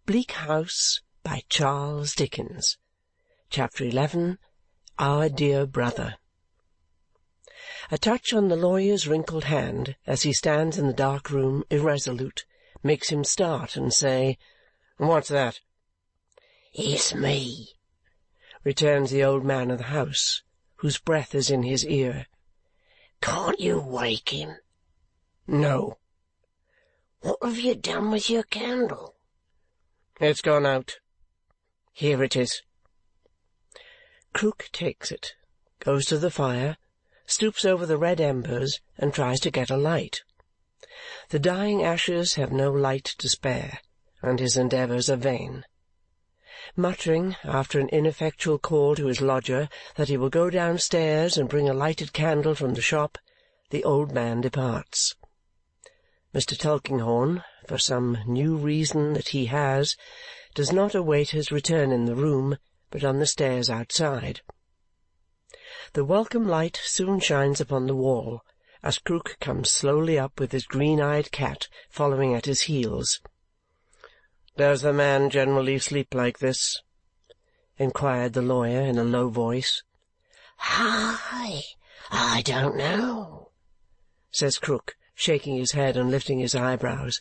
Bleak House by Charles Dickens. Chapter 11. Our Dear Brother. A touch on the lawyer's wrinkled hand as he stands in the dark room irresolute makes him start and say, "What's that?" "It's me," returns the old man of the house, whose breath is in his ear. "Can't you wake him?" "No." "What have you done with your candle?" "It's gone out. Here it is." Krook takes it, goes to the fire, stoops over the red embers, and tries to get a light. The dying ashes have no light to spare, and his endeavours are vain. Muttering, after an ineffectual call to his lodger, that he will go downstairs and bring a lighted candle from the shop, the old man departs. Mr. Tulkinghorn, for some new reason that he has, does not await his return in the room, but on the stairs outside. The welcome light soon shines upon the wall, as Krook comes slowly up with his green-eyed cat following at his heels. "Does the man generally sleep like this?" inquired the lawyer in a low voice. "I don't know," says Krook, shaking his head and lifting his eyebrows.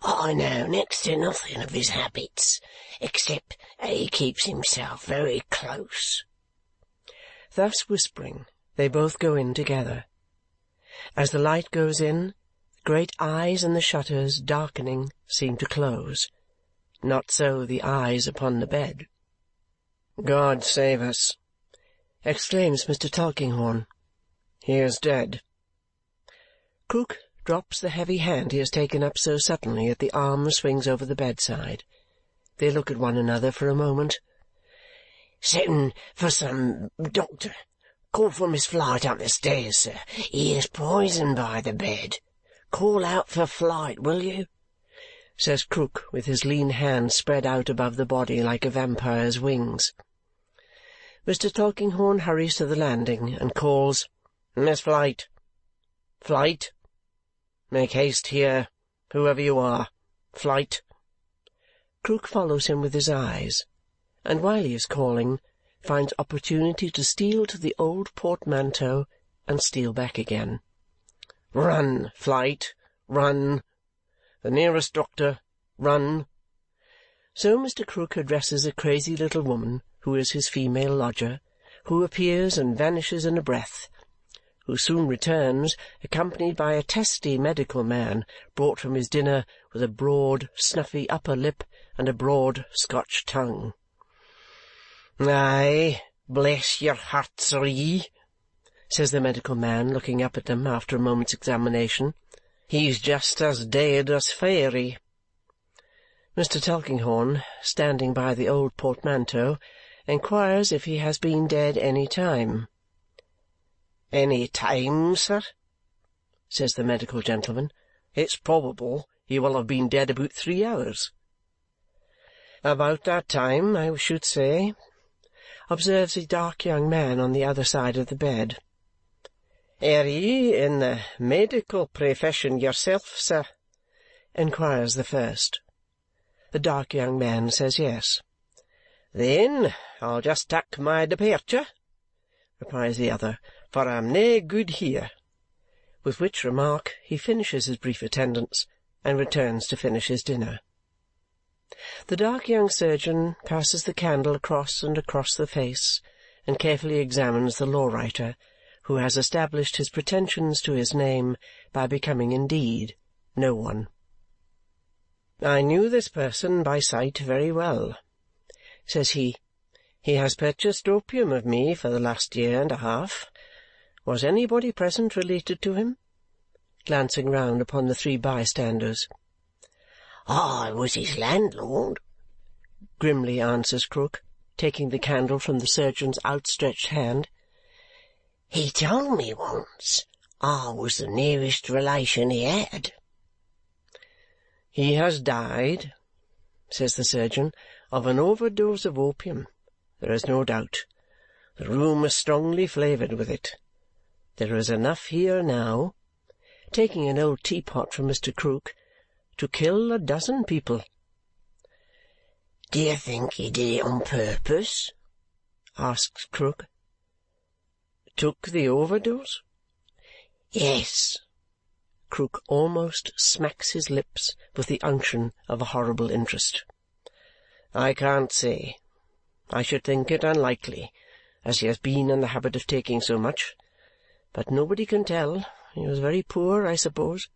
"I know next to nothing of his habits, except that he keeps himself very close." Thus whispering, they both go in together. As the light goes in, the great eyes in the shutters, darkening, seem to close. Not so the eyes upon the bed. "God save us!" exclaims Mr. Tulkinghorn. "He is dead." Krook drops the heavy hand he has taken up so suddenly that the arm swings over the bedside. They look at one another for a moment. "Send for some doctor. Call for Miss Flite up the stairs, sir. He is poisoned by the bed. Call out for Flite, will you?" says Krook, with his lean hand spread out above the body like a vampire's wings. Mr. Tulkinghorn hurries to the landing and calls, "Miss Flite! Flite! Make haste here, whoever you are. Flite!" Krook follows him with his eyes, and while he is calling, finds opportunity to steal to the old portmanteau and steal back again. "Run, Flite, run! The nearest doctor, run!" So Mr. Krook addresses a crazy little woman who is his female lodger, who appears and vanishes in a breath, who soon returns, accompanied by a testy medical man brought from his dinner with a broad, snuffy upper lip and a broad Scotch tongue. "Aye, bless your hearts o' ye," says the medical man, looking up at them after a moment's examination. "He's just as dead as fairy." Mr. Tulkinghorn, standing by the old portmanteau, inquires if he has been dead any time. "Any time, sir?" says the medical gentleman. "It's probable he will have been dead about 3 hours." "About that time, I should say," observes a dark young man on the other side of the bed. "Are ye in the medical profession yourself, sir?" inquires the first. The dark young man says yes. "Then I'll just tak my departure," replies the other, "for I'm nae good here." With which remark he finishes his brief attendance and returns to finish his dinner. The dark young surgeon passes the candle across and across the face and carefully examines the law-writer, who has established his pretensions to his name by becoming indeed no one. "I knew this person by sight very well," says he. "He has purchased opium of me for the last year and a half. Was anybody present related to him?" glancing round upon the 3 bystanders. "I was his landlord," grimly answers Krook, taking the candle from the surgeon's outstretched hand. "He told me once I was the nearest relation he had." "He has died," says the surgeon, "of an overdose of opium, there is no doubt. The room is strongly flavoured with it. There is enough here now," taking an old teapot from Mr. Krook, "to kill a dozen people." Do you think he did it on purpose? Asks Krook. Took the overdose? Yes. Krook almost smacks his lips with the unction of a horrible interest. I can't say. I should think it unlikely, as he has been in the habit of taking so much. But nobody can tell. He was very poor, I suppose.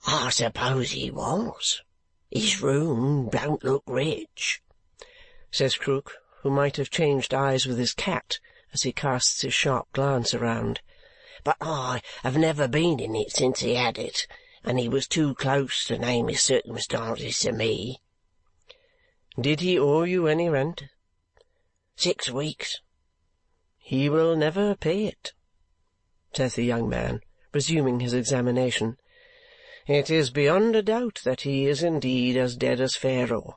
I suppose he was. His room don't look rich, says Krook, who might have changed eyes with his cat as he casts his sharp glance around. But I have never been in it since he had it, and he was too close to name his circumstances to me. Did he owe you any rent? 6 weeks. He will never pay it, says the young man, resuming his examination. It is beyond a doubt that he is indeed as dead as Pharaoh,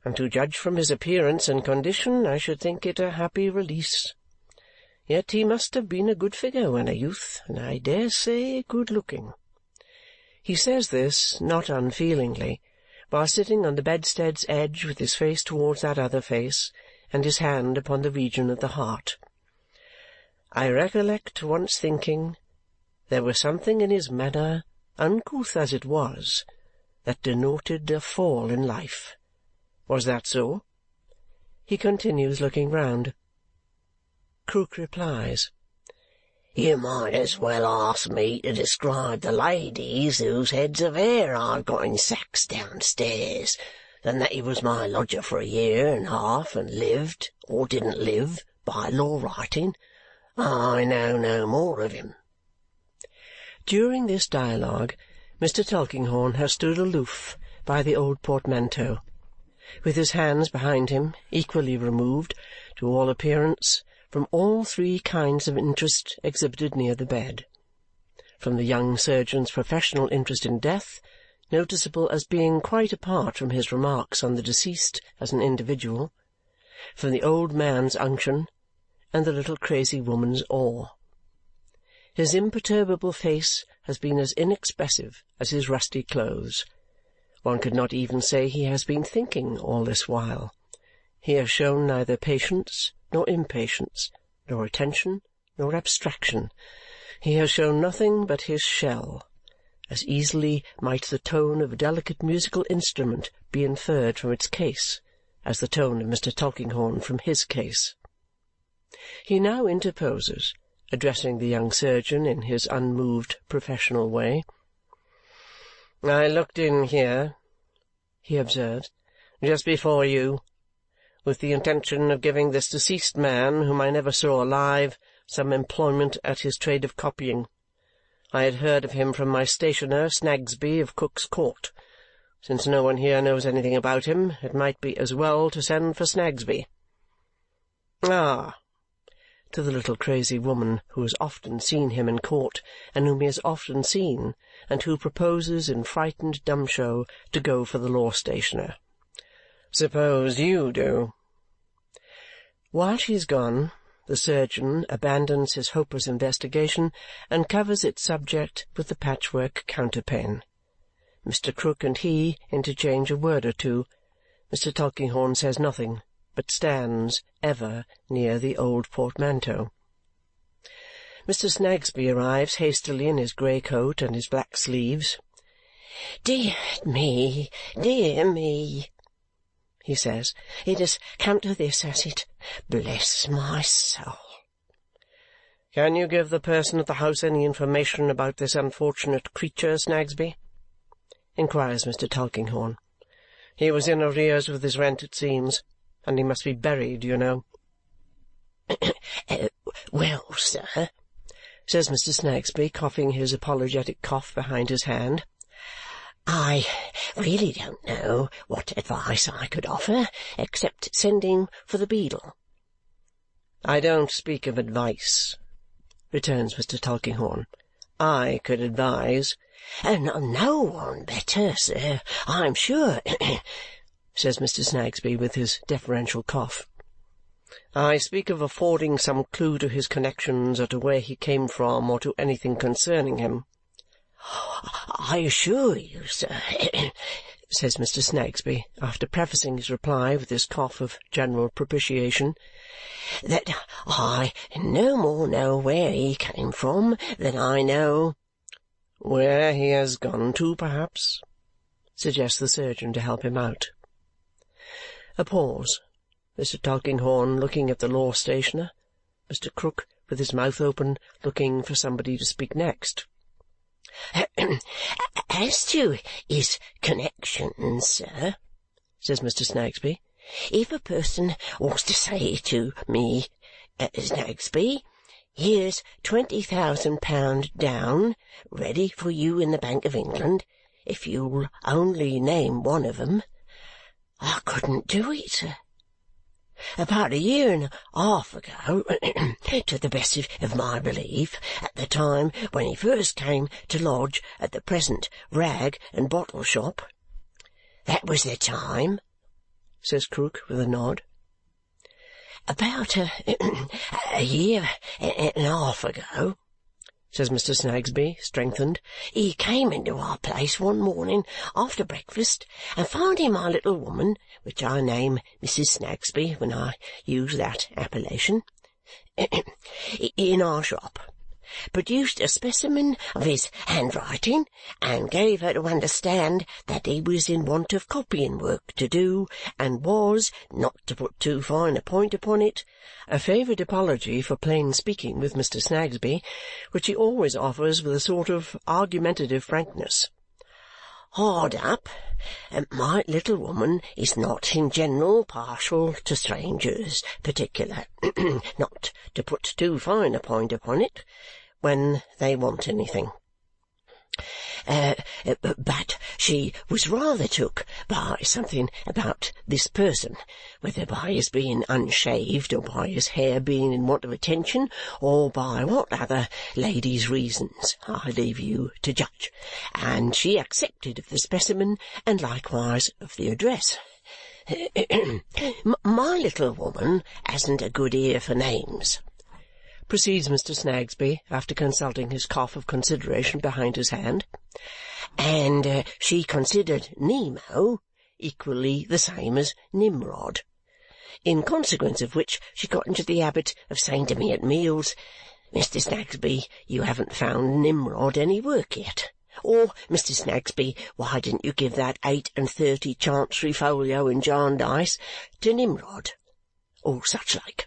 and to judge from his appearance and condition, I should think it a happy release. Yet he must have been a good figure when a youth, and I dare say good-looking. He says this not unfeelingly, while sitting on the bedstead's edge with his face towards that other face, and his hand upon the region of the heart. I recollect once thinking there was something in his manner, uncouth as it was, that denoted a fall in life. Was that so? He continues, looking round. Krook replies, You might as well ask me to describe the ladies whose heads of hair I've got in sacks downstairs, than that he was my lodger for 1.5 years and lived, or didn't live, by law-writing. I know no more of him. During this dialogue, Mr. Tulkinghorn has stood aloof by the old portmanteau, with his hands behind him, equally removed, to all appearance, from all 3 kinds of interest exhibited near the bed. From the young surgeon's professional interest in death, noticeable as being quite apart from his remarks on the deceased as an individual, from the old man's unction, and the little crazy woman's awe. His imperturbable face has been as inexpressive as his rusty clothes. One could not even say he has been thinking all this while. He has shown neither patience nor impatience, nor attention nor abstraction. He has shown nothing but his shell. As easily might the tone of a delicate musical instrument be inferred from its case as the tone of Mr. Tulkinghorn from his case. He now interposes, addressing the young surgeon in his unmoved professional way. I looked in here, he observes, just before you, with the intention of giving this deceased man, whom I never saw alive, some employment at his trade of copying. I had heard of him from my stationer, Snagsby, of Cook's Court. Since no one here knows anything about him, it might be as well to send for Snagsby. Ah!" to the little crazy woman who has often seen him in court, and whom he has often seen, and who proposes in frightened dumb show to go for the law-stationer. "Suppose you do." While she is gone, the surgeon abandons his hopeless investigation and covers its subject with the patchwork counterpane. Mr. Krook and he interchange a word or two. Mr. Tulkinghorn says nothing, but stands, ever, near the old portmanteau. Mr. Snagsby arrives hastily in his grey coat and his black sleeves. "Dear me, he says, "it has come to this, has it? Bless my soul!" "Can you give the person at the house any information about this unfortunate creature, Snagsby?" inquires Mr. Tulkinghorn. "He was in arrears with his rent, it seems, and he must be buried, you know." "Well, sir," says Mr. Snagsby, coughing his apologetic cough behind his hand, "I really don't know what advice I could offer, except sending for the beadle." "I don't speak of advice," returns Mr. Tulkinghorn. "I could advise—" "No one better, sir, I'm sure," says Mr. Snagsby with his deferential cough. "I speak of affording some clue to his connections, or to where he came from, or to anything concerning him." "I assure you, sir, says Mr. Snagsby, after prefacing his reply with his cough of general propitiation, "that I no more know where he came from than I know—" "Where he has gone to, perhaps?" suggests the surgeon to help him out. A pause. Mr. Tulkinghorn looking at the law-stationer. Mr. Krook, with his mouth open, looking for somebody to speak next. "As to his connections, sir," says Mr. Snagsby, "if a person was to say to me, 'Snagsby, here's £20,000 down, ready for you in the Bank of England, if you'll only name one of 'em,' I couldn't do it, sir. About a year and a half ago, to the best of my belief, at the time when he first came to lodge at the present rag and bottle shop—" "That was the time," says Krook with a nod. "About a year and a half ago," says Mr. Snagsby, strengthened, "he came into our place one morning after breakfast, and finding my little woman, which I name Mrs. Snagsby when I use that appellation, in our shop, produced a specimen of his handwriting and gave her to understand that he was in want of copying work to do, and was, not to put too fine a point upon it," a favourite apology for plain speaking with Mr. Snagsby, which he always offers with a sort of argumentative frankness, "hard up. My little woman is not in general partial to strangers, particular, not to put too fine a point upon it, when they want anything. But she was rather took by something about this person, whether by his being unshaved, or by his hair being in want of attention, or by what other ladies' reasons, I leave you to judge, and she accepted of the specimen, and likewise of the address. My little woman hasn't a good ear for names," proceeds Mr. Snagsby, after consulting his cough of consideration behind his hand, "and she considered Nemo equally the same as Nimrod, in consequence of which she got into the habit of saying to me at meals, 'Mr. Snagsby, you haven't found Nimrod any work yet,' or 'Mr. Snagsby, why didn't you give that 8 and 30 Chancery folio in Jarndyce to Nimrod?' or such like.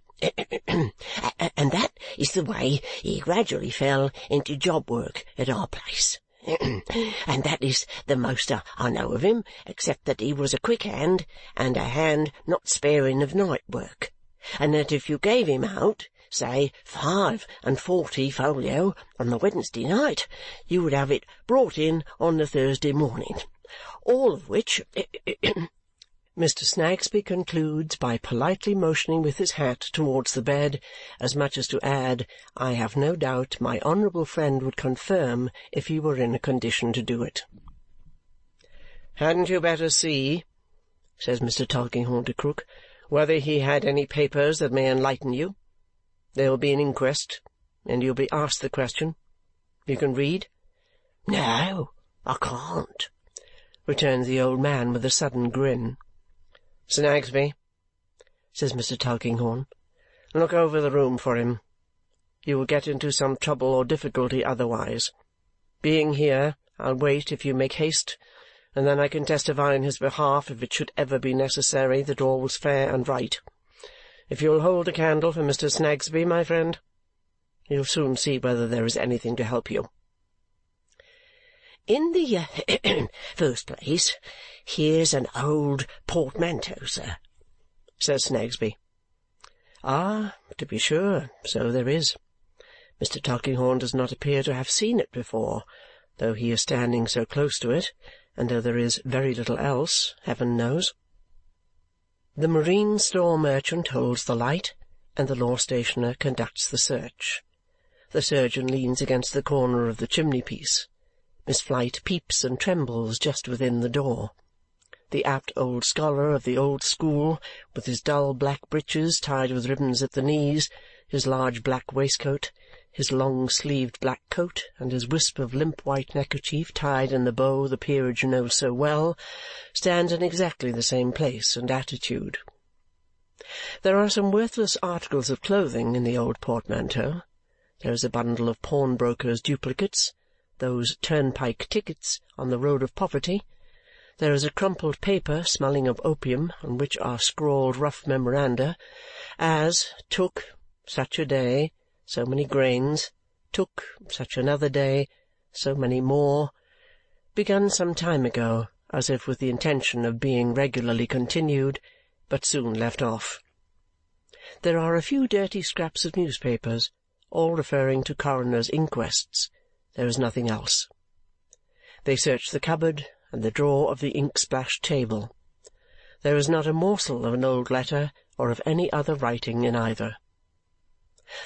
And that is the way he gradually fell into job work at our place. And that is the most I know of him, except that he was a quick hand, and a hand not sparing of night work, and that if you gave him out, say 5 and 40 folio on the Wednesday night, you would have it brought in on the Thursday morning. All of which," Mr. Snagsby concludes by politely motioning with his hat towards the bed, as much as to add, "I have no doubt my honourable friend would confirm if he were in a condition to do it." "Hadn't you better see," says Mr. Tulkinghorn to Krook, "whether he had any papers that may enlighten you? There will be an inquest, and you'll be asked the question. You can read?" "No, I can't," returns the old man with a sudden grin. "Snagsby," says Mr. Tulkinghorn, "look over the room for him. You will get into some trouble or difficulty otherwise. Being here, I'll wait if you make haste, and then I can testify in his behalf, if it should ever be necessary, that all was fair and right. If you'll hold a candle for Mr. Snagsby, my friend, you'll soon see whether there is anything to help you." "In the first place, here's an old portmanteau, sir," says Snagsby. Ah, to be sure, so there is. Mr. Tulkinghorn does not appear to have seen it before, though he is standing so close to it, and though there is very little else, heaven knows. The marine store merchant holds the light, and the law-stationer conducts the search. The surgeon leans against the corner of the chimney-piece. Miss Flite peeps and trembles just within the door. The apt old scholar of the old school, with his dull black breeches tied with ribbons at the knees, his large black waistcoat, his long-sleeved black coat and his wisp of limp white neckerchief tied in the bow the peerage knows so well, stands in exactly the same place and attitude. There are some worthless articles of clothing in the old portmanteau. There is a bundle of pawnbrokers' duplicates, those turnpike tickets on the road of poverty. There is a crumpled paper smelling of opium on which are scrawled rough memoranda, as took such a day, so many grains, took such another day, so many more, begun some time ago, as if with the intention of being regularly continued, but soon left off. There are a few dirty scraps of newspapers, all referring to coroners' inquests. There is nothing else. They search the cupboard and the drawer of the ink-splashed table. There is not a morsel of an old letter or of any other writing in either.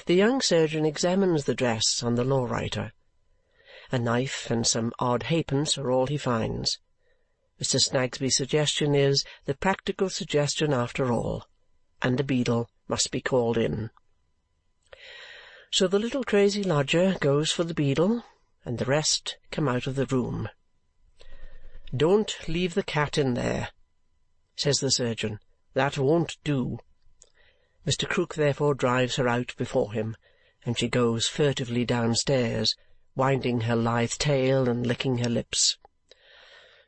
The young surgeon examines the dress on the law-writer. A knife and some odd halfpence are all he finds. Mr. Snagsby's suggestion is the practical suggestion after all, and the beadle must be called in. So the little crazy lodger goes for the beadle, and the rest come out of the room. "Don't leave the cat in there," says the surgeon. "That won't do." Mr. Krook therefore drives her out before him, and she goes furtively downstairs, winding her lithe tail and licking her lips.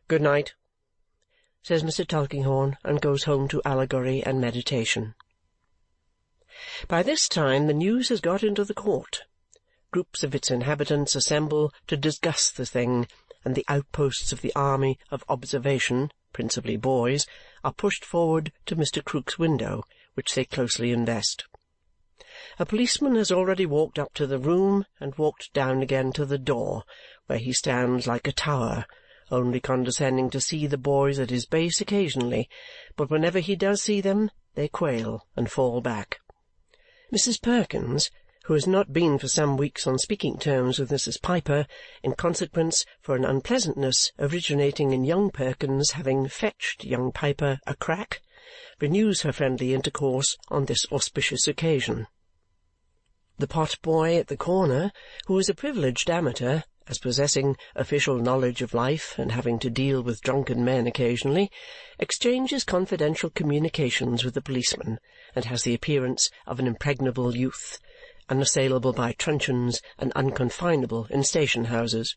"Good night," says Mr. Tulkinghorn, and goes home to allegory and meditation. By this time the news has got into the court. Groups of its inhabitants assemble to discuss the thing, and the outposts of the army of observation, principally boys, are pushed forward to Mr. Krook's window, which they closely invest. A policeman has already walked up to the room and walked down again to the door, where he stands like a tower, only condescending to see the boys at his base occasionally, but whenever he does see them, they quail and fall back. Mrs. Perkins, who has not been for some weeks on speaking terms with Mrs. Piper, in consequence for an unpleasantness originating in young Perkins having fetched young Piper a crack, renews her friendly intercourse on this auspicious occasion. The pot-boy at the corner, who is a privileged amateur, as possessing official knowledge of life and having to deal with drunken men occasionally, exchanges confidential communications with the policeman and has the appearance of an impregnable youth, unassailable by truncheons and unconfinable in station-houses.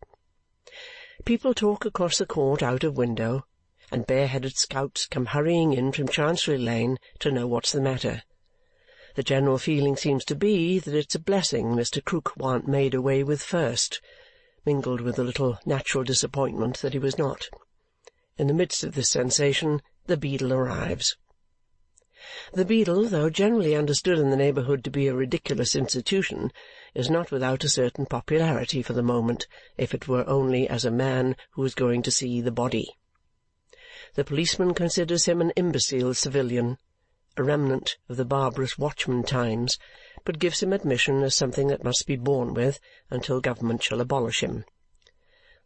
People talk across the court out of window, and bare-headed scouts come hurrying in from Chancery Lane to know what's the matter. The general feeling seems to be that it's a blessing Mr. Krook warn't made away with first, mingled with a little natural disappointment that he was not. In the midst of this sensation, the beadle arrives. The beadle, though generally understood in the neighbourhood to be a ridiculous institution, is not without a certain popularity for the moment, if it were only as a man who is going to see the body. The policeman considers him an imbecile civilian, a remnant of the barbarous watchman times, but gives him admission as something that must be borne with until government shall abolish him.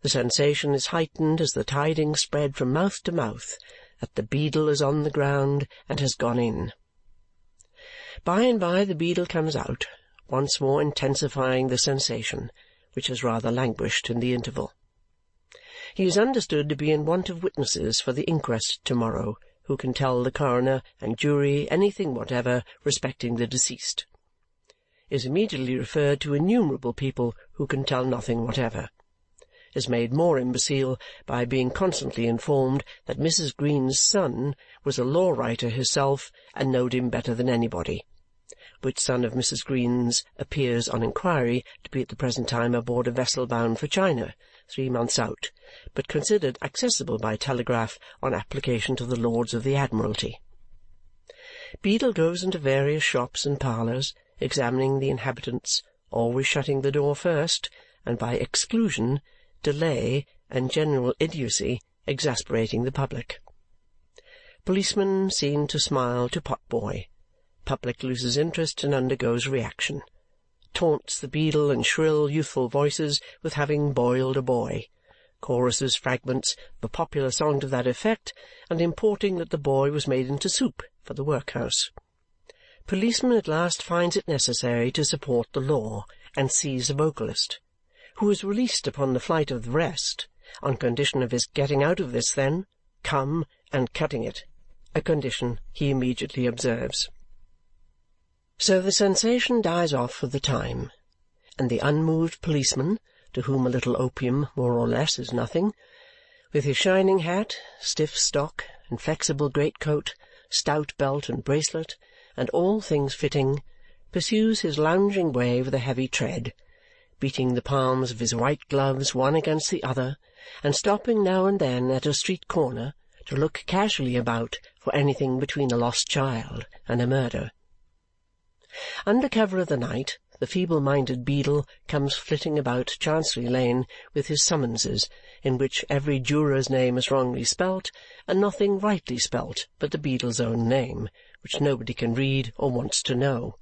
The sensation is heightened as the tidings spread from mouth to mouth that the beadle is on the ground and has gone in. By and by the beadle comes out, once more intensifying the sensation, which has rather languished in the interval. He is understood to be in want of witnesses for the inquest to-morrow, who can tell the coroner and jury anything whatever respecting the deceased. Is immediately referred to innumerable people who can tell nothing whatever. Is made more imbecile by being constantly informed that Mrs. Green's son was a law-writer herself and knowed him better than anybody, which son of Mrs. Green's appears on inquiry to be at the present time aboard a vessel bound for China, 3 months out, but considered accessible by telegraph on application to the Lords of the Admiralty. Beadle goes into various shops and parlours, examining the inhabitants, always shutting the door first, and by exclusion, delay, and general idiocy exasperating the public. Policeman seen to smile to pot-boy. Public loses interest and undergoes reaction. Taunts the beadle in shrill youthful voices with having boiled a boy. Choruses fragments of a popular song to that effect, and importing that the boy was made into soup for the workhouse. Policeman at last finds it necessary to support the law, and sees the vocalist, who is released upon the flight of the rest, on condition of his getting out of this then, come, and cutting it, a condition he immediately observes. So the sensation dies off for the time, and the unmoved policeman, to whom a little opium more or less is nothing, with his shining hat, stiff stock, and flexible greatcoat, stout belt and bracelet, and all things fitting, pursues his lounging way with a heavy tread, beating the palms of his white gloves one against the other, and stopping now and then at a street corner to look casually about for anything between a lost child and a murder. Under cover of the night, the feeble-minded beadle comes flitting about Chancery Lane with his summonses, in which every juror's name is wrongly spelt, and nothing rightly spelt but the beadle's own name, which nobody can read or wants to know.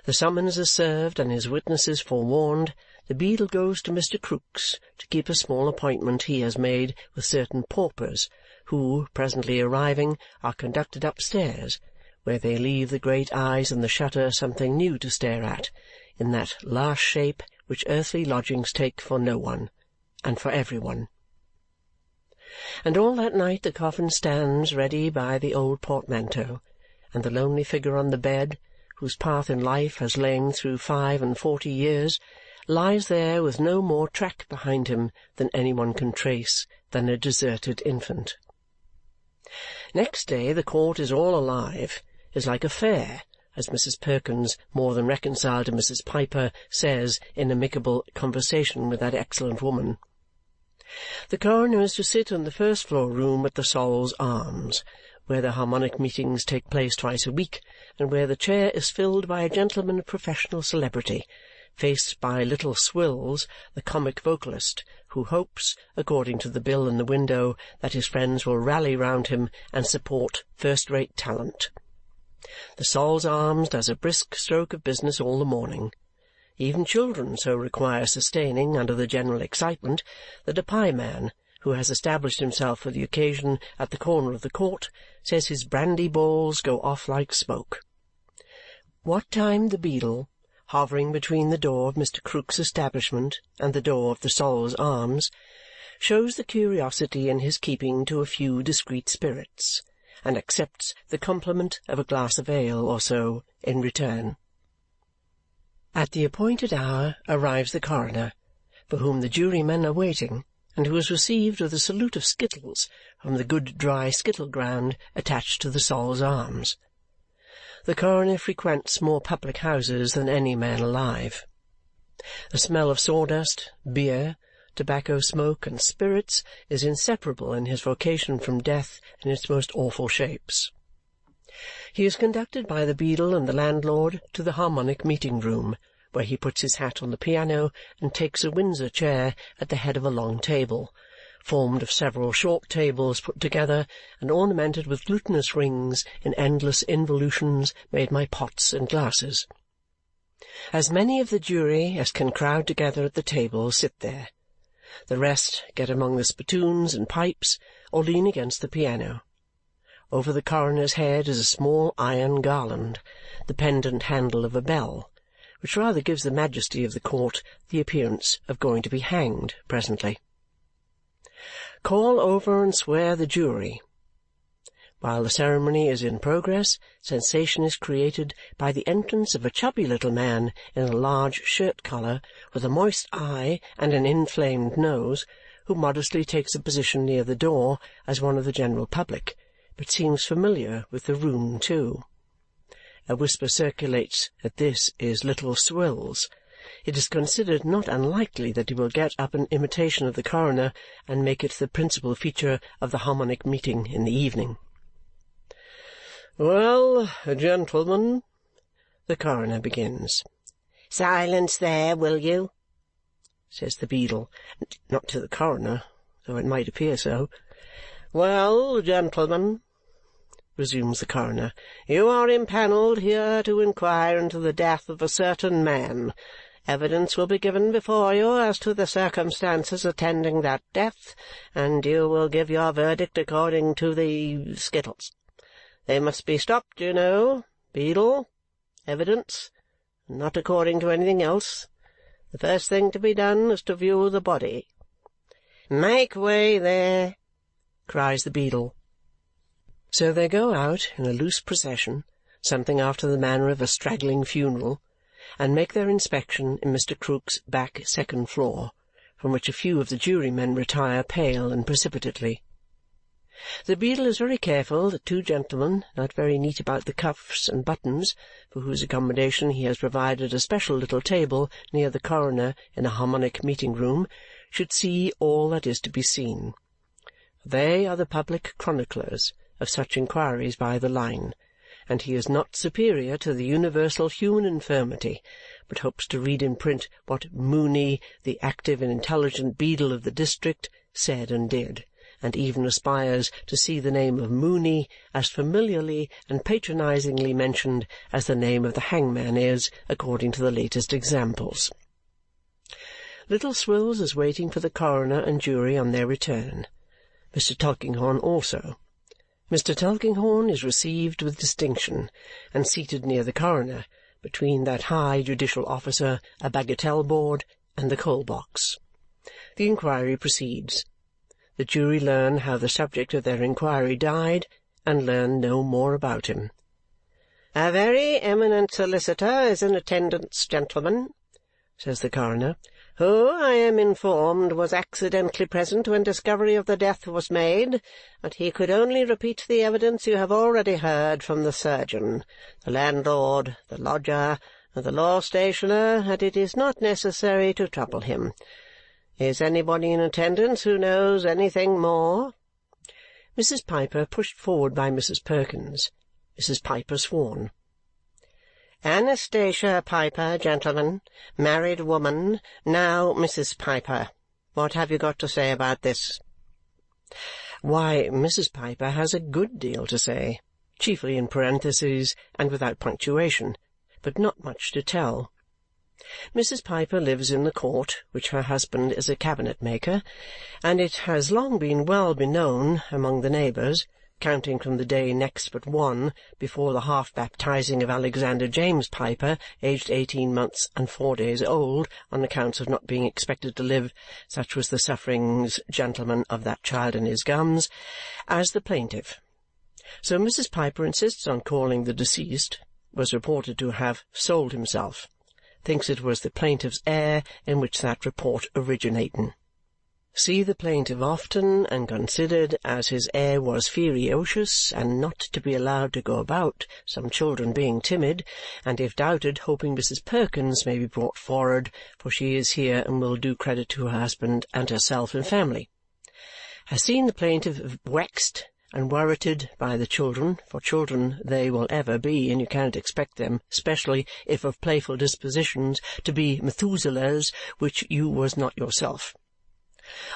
The summons is served, and his witnesses forewarned. The beadle goes to Mr. Krook's to keep a small appointment he has made with certain paupers, who, presently arriving, are conducted upstairs, where they leave the great eyes in the shutter something new to stare at, in that last shape which earthly lodgings take for no one, and for every one. And all that night the coffin stands ready by the old portmanteau, and the lonely figure on the bed, whose path in life has lain through 45 years, lies there with no more track behind him than any one can trace than a deserted infant. Next day the court is all alive, is like a fair, as Mrs. Perkins, more than reconciled to Mrs. Piper, says in amicable conversation with that excellent woman. The coroner is to sit in the first-floor room at the Sol's Arms, where the Harmonic Meetings take place twice a week, and where the chair is filled by a gentleman of professional celebrity, faced by Little Swills, the comic vocalist, who hopes, according to the bill in the window, that his friends will rally round him and support first-rate talent. The Sol's Arms does a brisk stroke of business all the morning. Even children so require sustaining under the general excitement that a pieman, who has established himself for the occasion at the corner of the court, says his brandy balls go off like smoke. What time the beadle, hovering between the door of Mr. Krook's establishment and the door of the Sol's Arms, shows the curiosity in his keeping to a few discreet spirits, and accepts the compliment of a glass of ale or so in return. At the appointed hour arrives the coroner, for whom the jurymen are waiting, and who is received with a salute of skittles from the good dry skittle-ground attached to the Sol's Arms. The coroner frequents more public houses than any man alive. The smell of sawdust, beer, tobacco smoke, and spirits is inseparable in his vocation from death in its most awful shapes. He is conducted by the beadle and the landlord to the Harmonic Meeting room, where he puts his hat on the piano and takes a Windsor chair at the head of a long table, formed of several short tables put together and ornamented with glutinous rings in endless involutions made by pots and glasses. As many of the jury as can crowd together at the table sit there. The rest get among the spittoons and pipes or lean against the piano. Over the coroner's head is a small iron garland, the pendant handle of a bell, which rather gives the majesty of the court the appearance of going to be hanged presently. Call over and swear the jury. While the ceremony is in progress, sensation is created by the entrance of a chubby little man in a large shirt-collar, with a moist eye and an inflamed nose, who modestly takes a position near the door as one of the general public, but seems familiar with the room too. A whisper circulates that this is Little Swills. It is considered not unlikely that he will get up an imitation of the coroner and make it the principal feature of the Harmonic Meeting in the evening. "Well, gentlemen," the coroner begins. "Silence there, will you?" says the beadle, not to the coroner, though it might appear so. "Well, gentlemen," resumes the coroner, "you are impanelled here to inquire into the death of a certain man. Evidence will be given before you as to the circumstances attending that death, and you will give your verdict according to the skittles. They must be stopped, you know. Beadle, evidence, and not according to anything else. The first thing to be done is to view the body." "Make way there!" cries the beadle. So they go out in a loose procession, something after the manner of a straggling funeral, and make their inspection in Mr. Krook's back second floor, from which a few of the jurymen retire pale and precipitately. The beadle is very careful that two gentlemen, not very neat about the cuffs and buttons, for whose accommodation he has provided a special little table near the coroner in a Harmonic Meeting room, should see all that is to be seen. They are the public chroniclers of such inquiries by the line, and he is not superior to the universal human infirmity, but hopes to read in print what Mooney, the active and intelligent beadle of the district, said and did, and even aspires to see the name of Mooney as familiarly and patronizingly mentioned as the name of the hangman is, according to the latest examples. Little Swills is waiting for the coroner and jury on their return. Mr. Tulkinghorn also. Mr. Tulkinghorn is received with distinction and seated near the coroner, between that high judicial officer, a bagatelle board, and the coal-box. The inquiry proceeds. The jury learn how the subject of their inquiry died, and learn no more about him. "A very eminent solicitor is in attendance, gentlemen," says the coroner, "who, I am informed, was accidentally present when discovery of the death was made, but he could only repeat the evidence you have already heard from the surgeon, the landlord, the lodger, and the law stationer, and it is not necessary to trouble him. Is anybody in attendance who knows anything more?" Mrs. Piper pushed forward by Mrs. Perkins. Mrs. Piper sworn. "Anastasia Piper, gentlemen, married woman, now Mrs. Piper. What have you got to say about this?" Why, Mrs. Piper has a good deal to say, chiefly in parentheses and without punctuation, but not much to tell. Mrs. Piper lives in the court, which her husband is a cabinet-maker, and it has long been well beknown among the neighbours, counting from the day next but one before the half-baptizing of Alexander James Piper, aged 18 months and 4 days old, on accounts of not being expected to live, such was the sufferings, gentlemen, of that child in his gums, as the plaintiff. So Mrs. Piper insists on calling the deceased, was reported to have sold himself, thinks it was the plaintiff's heir in which that report originatin'. See the plaintiff often, and considered as his heir was furiocious and not to be allowed to go about, some children being timid, and if doubted, hoping Mrs. Perkins may be brought forward, for she is here and will do credit to her husband and herself and family. Has seen the plaintiff vexed and worrited by the children, for children they will ever be, and you cannot expect them, especially if of playful dispositions, to be Methuselahs, which you was not yourself.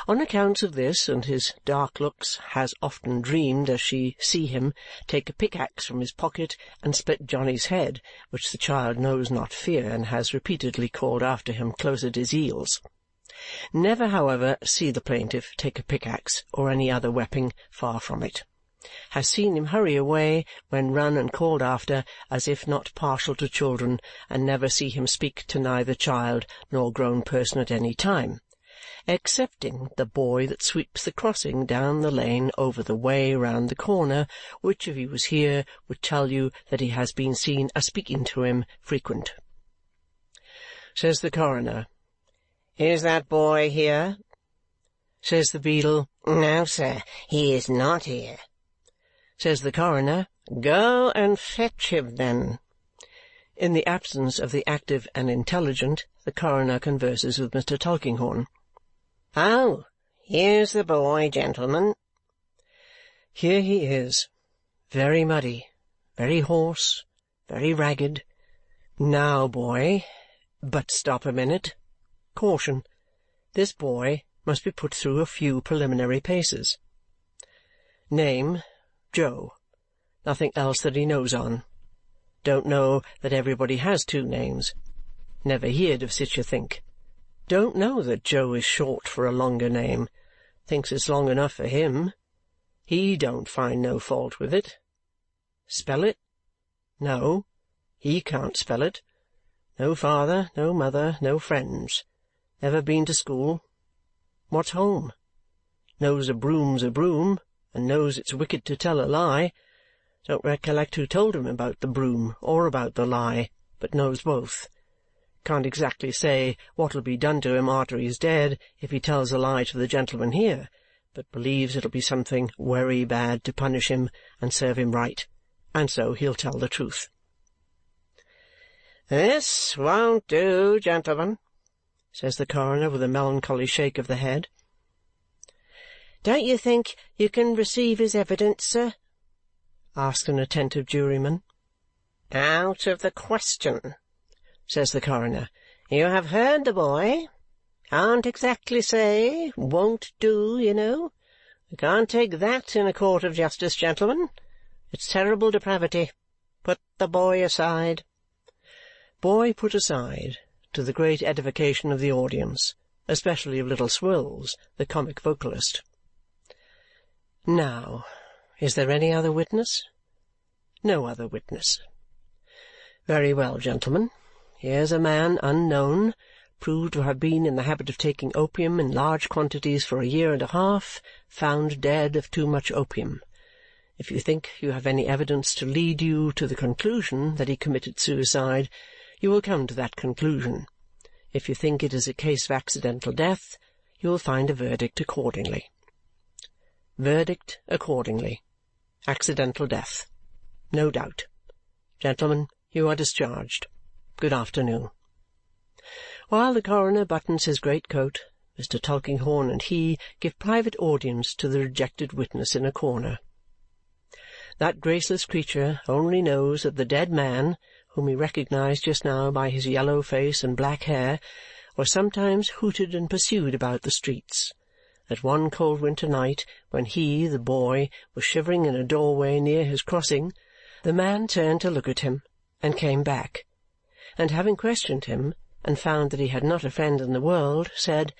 On accounts of this and his dark looks, has often dreamed, as she see him, take a pickaxe from his pocket and split Johnny's head, which the child knows not fear, and has repeatedly called after him close at his heels. Never, however, see the plaintiff take a pickaxe or any other weapon, far from it. Has seen him hurry away when run and called after, as if not partial to children, and never see him speak to neither child nor grown person at any time, excepting the boy that sweeps the crossing down the lane over the way round the corner, which, if he was here, would tell you that he has been seen a-speaking to him frequent. Says the coroner, "Is that boy here?" Says the beadle, "No, sir, he is not here." Says the coroner, "Go and fetch him, then." In the absence of the active and intelligent, the coroner converses with Mr. Tulkinghorn. "Oh, here's the boy, gentlemen." Here he is, very muddy, very hoarse, very ragged. Now, boy, but stop a minute. Caution. This boy must be put through a few preliminary paces. Name, Joe. Nothing else that he knows on. Don't know that everybody has two names. Never heerd of sich a think. Don't know that Joe is short for a longer name. Thinks it's long enough for him. He don't find no fault with it. Spell it? No, he can't spell it. No father, no mother, no friends. Never been to school. What's home? Knows a broom's a broom, and knows it's wicked to tell a lie. Don't recollect who told him about the broom or about the lie, but knows both. Can't exactly say what'll be done to him arter he's dead if he tells a lie to the gentleman here, but believes it'll be something wery bad to punish him and serve him right, and so he'll tell the truth. "This won't do, gentlemen," says the coroner with a melancholy shake of the head. "Don't you think you can receive his evidence, sir?" asks an attentive juryman. "Out of the question," says the coroner. "You have heard the boy. Can't exactly say. Won't do, you know. We can't take that in a court of justice, gentlemen. It's terrible depravity. Put the boy aside." Boy put aside, to the great edification of the audience, especially of Little Swills, the comic vocalist. Now, is there any other witness? No other witness. Very well, gentlemen. Here's a man unknown, proved to have been in the habit of taking opium in large quantities for a year and a half, found dead of too much opium. If you think you have any evidence to lead you to the conclusion that he committed suicide, you will come to that conclusion. If you think it is a case of accidental death, you will find a verdict accordingly. Verdict accordingly. Accidental death. No doubt. Gentlemen, you are discharged. Good afternoon. While the coroner buttons his greatcoat, Mr. Tulkinghorn and he give private audience to the rejected witness in a corner. That graceless creature only knows that the dead man, whom he recognized just now by his yellow face and black hair, was sometimes hooted and pursued about the streets. That one cold winter night, when he, the boy, was shivering in a doorway near his crossing, the man turned to look at him, and came back, and having questioned him, and found that he had not a friend in the world, said,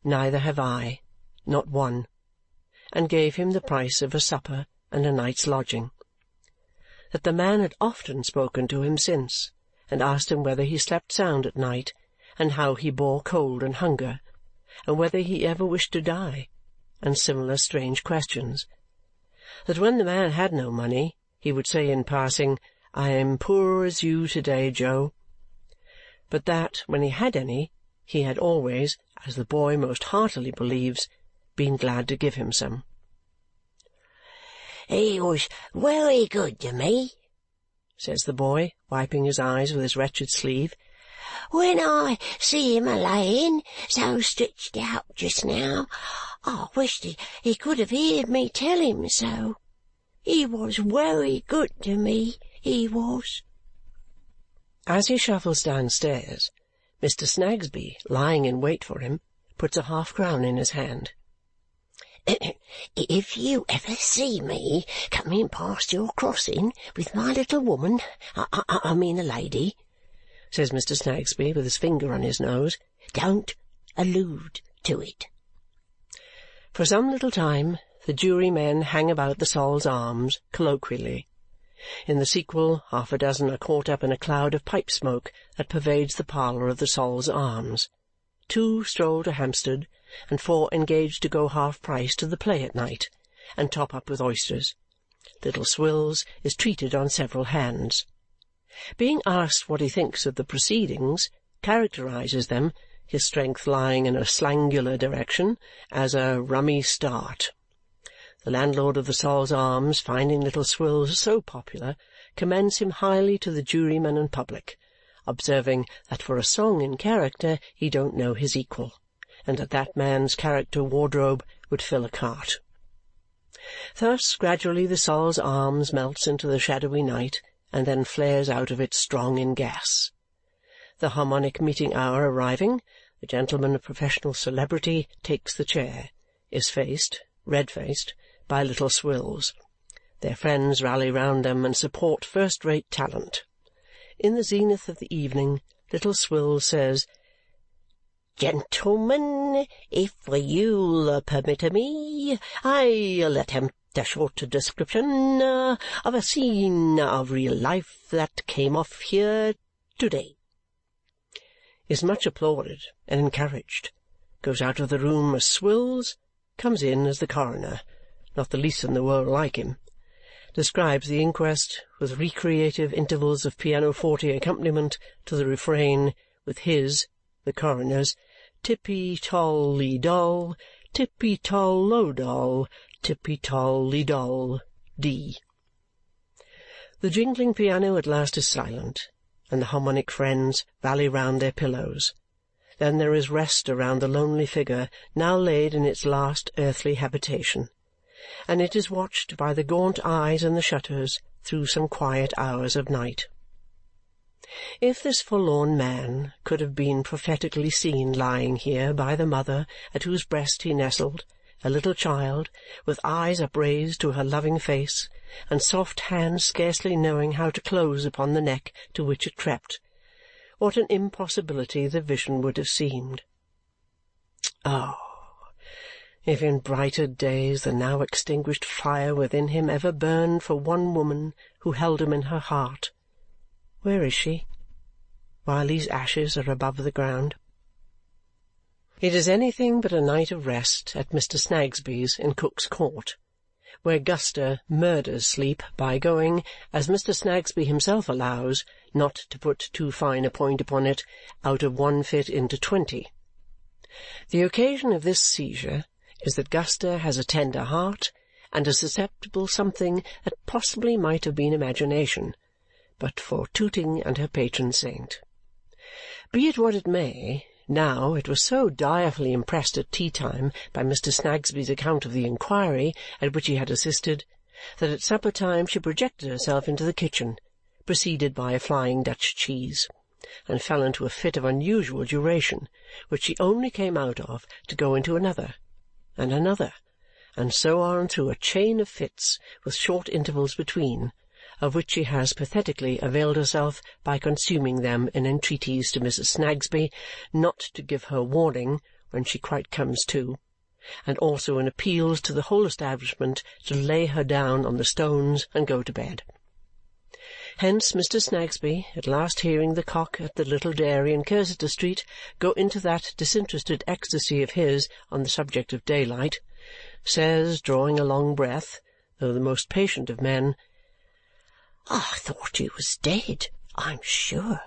"Neither have I, not one," and gave him the price of a supper and a night's lodging. That the man had often spoken to him since, and asked him whether he slept sound at night, and how he bore cold and hunger, and whether he ever wished to die, and similar strange questions. That when the man had no money, he would say in passing, "I am poor as you to-day, Joe," but that, when he had any, he had always, as the boy most heartily believes, been glad to give him some. "He was very good to me," says the boy, wiping his eyes with his wretched sleeve. "When I see him a-laying so stretched out just now, I wished he could have heard me tell him so. He was very good to me, he was." As he shuffles downstairs, Mr. Snagsby, lying in wait for him, puts a half-crown in his hand. "If you ever see me coming past your crossing with my little woman, I mean a lady," says Mr. Snagsby with his finger on his nose, "don't allude to it." For some little time the jurymen hang about the Sol's Arms colloquially. In the sequel, half a dozen are caught up in a cloud of pipe smoke that pervades the parlour of the Sol's Arms. 2 stroll to Hampstead, and 4 engage to go half-price to the play at night, and top up with oysters. Little Swills is treated on several hands. Being asked what he thinks of the proceedings, characterizes them, his strength lying in a slangular direction, as a rummy start. The landlord of the Sol's Arms, finding Little Swills so popular, commends him highly to the jurymen and public, observing that for a song in character he don't know his equal, and that man's character wardrobe would fill a cart. Thus gradually the Sol's Arms melts into the shadowy night, and then flares out of it strong in gas. The Harmonic Meeting hour arriving, the gentleman of professional celebrity takes the chair, is faced, red-faced, by Little Swills. Their friends rally round them and support first-rate talent. In the zenith of the evening, Little Swills says, "Gentlemen, if you'll permit me, I'll attempt a short description of a scene of real life that came off here to-day." is much applauded and encouraged, goes out of the room as Swills, comes in as the coroner, not the least in the world like him, describes the inquest with recreative intervals of pianoforte accompaniment to the refrain, with his, the coroner's, tippy-toll-lee-doll, tippy-toll-lo-doll, tippy-toll-lee-doll, D. The jingling piano at last is silent, and the harmonic friends rally round their pillows. Then there is rest around the lonely figure now laid in its last earthly habitation, and it is watched by the gaunt eyes in the shutters through some quiet hours of night. If this forlorn man could have been prophetically seen lying here by the mother at whose breast he nestled, a little child, with eyes upraised to her loving face, and soft hands scarcely knowing how to close upon the neck to which it crept, what an impossibility the vision would have seemed! Oh, if in brighter days the now extinguished fire within him ever burned for one woman who held him in her heart! Where is she, while these ashes are above the ground? It is anything but a night of rest at Mr. Snagsby's in Cook's Court, where Guster murders sleep by going, as Mr. Snagsby himself allows, not to put too fine a point upon it, out of 1 fit into 20. The occasion of this seizure is that Guster has a tender heart and a susceptible something that possibly might have been imagination, but for Tooting and her patron saint. Be it what it may, now it was so direfully impressed at tea-time by Mr. Snagsby's account of the inquiry at which he had assisted, that at supper-time she projected herself into the kitchen, preceded by a flying Dutch cheese, and fell into a fit of unusual duration, which she only came out of to go into another, and so on through a chain of fits with short intervals between, of which she has pathetically availed herself by consuming them in entreaties to Mrs. Snagsby not to give her warning when she quite comes to, and also in appeals to the whole establishment to lay her down on the stones and go to bed. Hence Mr. Snagsby, at last hearing the cock at the little dairy in Cursitor Street go into that disinterested ecstasy of his on the subject of daylight, says, drawing a long breath, though the most patient of men, "I thought you was dead, I'm sure."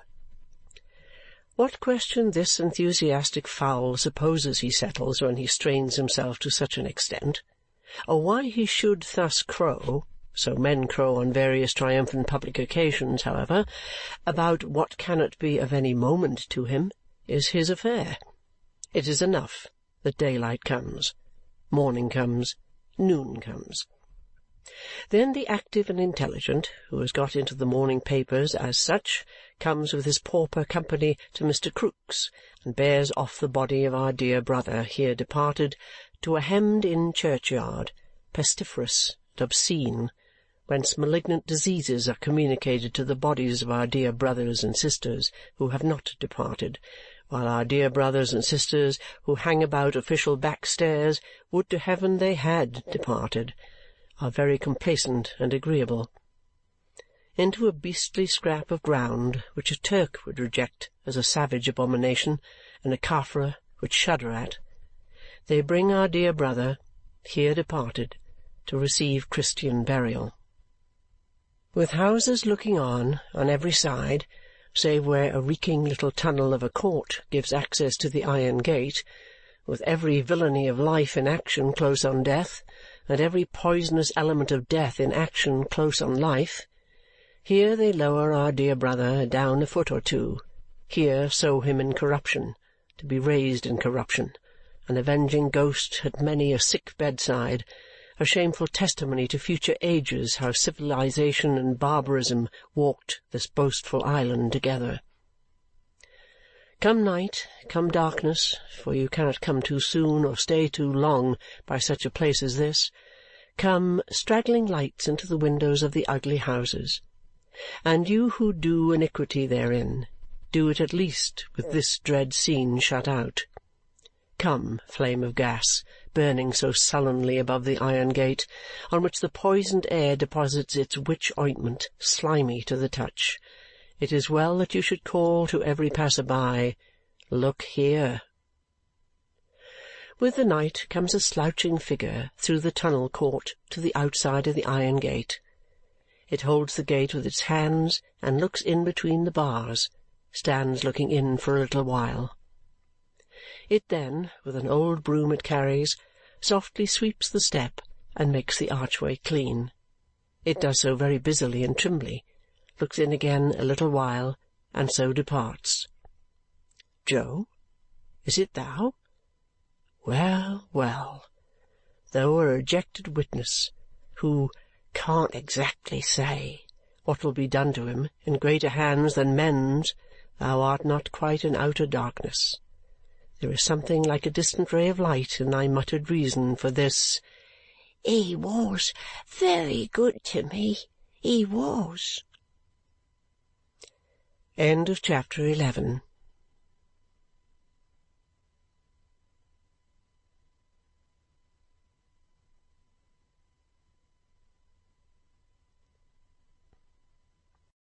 What question this enthusiastic fowl supposes he settles when he strains himself to such an extent, or why he should thus crow, so men crow on various triumphant public occasions, however, about what cannot be of any moment to him, is his affair. It is enough that daylight comes, morning comes, noon comes. Then the active and intelligent, who has got into the morning papers as such, comes with his pauper company to Mr. Krook's, and bears off the body of our dear brother, here departed, to a hemmed-in churchyard, pestiferous and obscene, whence malignant diseases are communicated to the bodies of our dear brothers and sisters who have not departed, while our dear brothers and sisters who hang about official back-stairs, would to heaven they had departed, are very complacent and agreeable. Into a beastly scrap of ground which a Turk would reject as a savage abomination, and a Kaffir would shudder at, they bring our dear brother, here departed, to receive Christian burial. With houses looking on every side, save where a reeking little tunnel of a court gives access to the iron gate, with every villainy of life in action close on death, and every poisonous element of death in action close on life, here they lower our dear brother down a foot or two, here sow him in corruption, to be raised in corruption, an avenging ghost at many a sick bedside, a shameful testimony to future ages how civilization and barbarism walked this boastful island together. Come night, come darkness, for you cannot come too soon or stay too long by such a place as this, come straggling lights into the windows of the ugly houses, and you who do iniquity therein, do it at least with this dread scene shut out. Come, flame of gas, burning so sullenly above the iron gate, on which the poisoned air deposits its witch ointment, slimy to the touch. It is well that you should call to every passer-by, Look here." With the night comes a slouching figure through the tunnel court to the outside of the iron gate. It holds the gate with its hands and looks in between the bars, stands looking in for a little while. It then, with an old broom it carries, softly sweeps the step and makes the archway clean. It does so very busily and trimly, looks in again a little while, and so departs. "Joe, is it thou? Well, well, thou a rejected witness, who can't exactly say what will be done to him in greater hands than men's. Thou art not quite in outer darkness. There is something like a distant ray of light in thy muttered reason for this." "He was very good to me, he was." End of chapter 11.